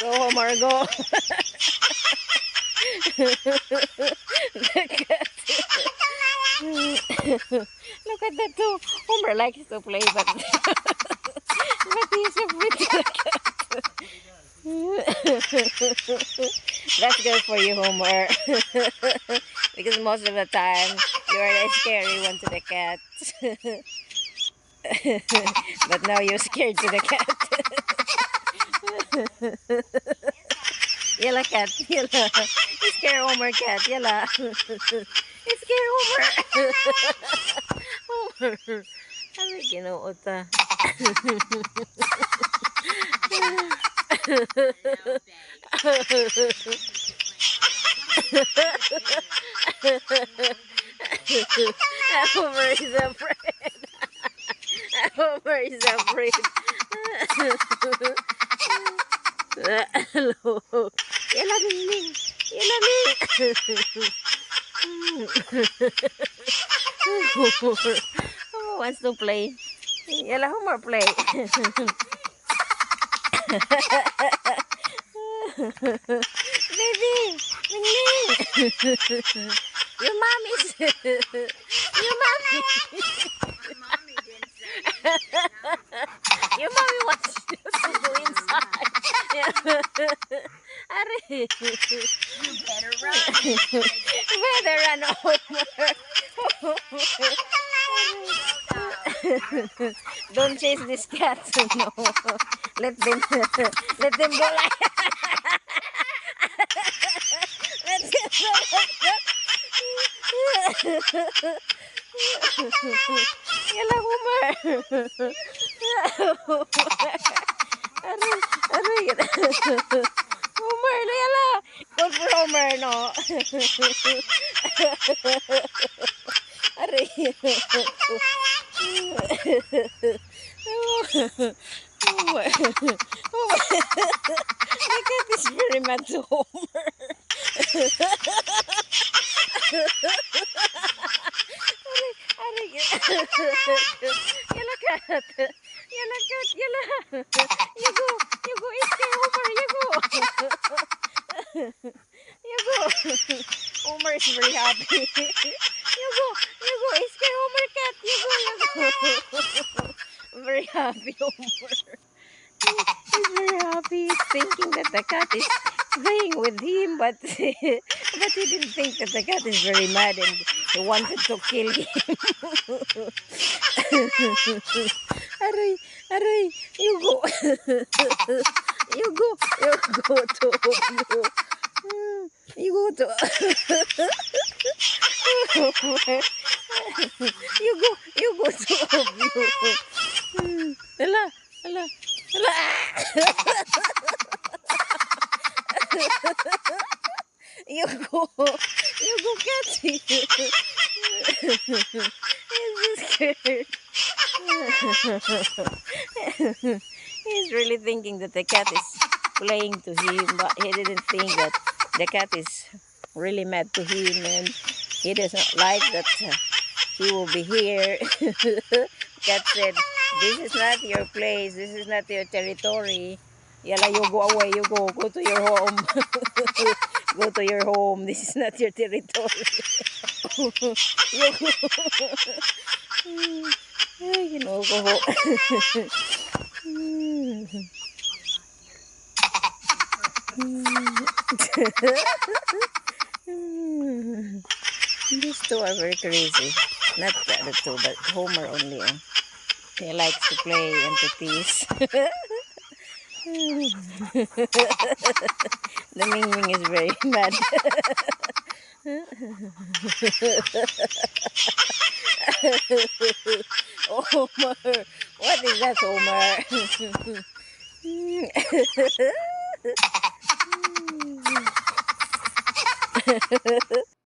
Go, Homer, go. Look at Look at that too. Homer likes to play, but but he's afraid to the cat. That's good for you, Homer. Because most of the time you are the scary one to the cat. But now you're scared to the cat. Yala cat, yala. You scare Homer cat, yala. You scare Homer. Homer. Ano ginuot ah. Homer is afraid. Homer is afraid. Hello. Yala Ming. Yala Ming. Homer wants to play. Yala Homer play. Baby, Ming Ming. Your mommy's. Your mommy. Your mommy wants you to go inside. Are. You better run. Better run over. Don't chase these cats. No. Let them go like let them go Yala Homer. Aray, aray. Homer, yala. Good for Homer, no? Aray. Homer. Homer. The cat is very mad to Homer. Aray, yala cat. Yala cat, yala. You go, escape Homer, you go. You go. Homer is very happy. You go, escape Homer cat, you go. Very happy Homer. He's very happy. He's thinking that the cat is playing with him, but he didn't think that the cat is very mad and he wanted to kill him. Aray, aray, you go. You go to you go to you go to Hala, hala, hala. You go catch it. He's scared. He's really thinking that the cat is playing to him, but he didn't think that the cat is really mad to him and he doesn't like that he will be here. Cat said, "This is not your place, this is not your territory. Yala, you go away, you go to your home." Go to your home, this is not your territory. You go. Ay, go home. These two are very crazy. Not the other two, but Homer only. He likes to play and to tease. The Ming Ming is very mad. Homer, what is that, Homer?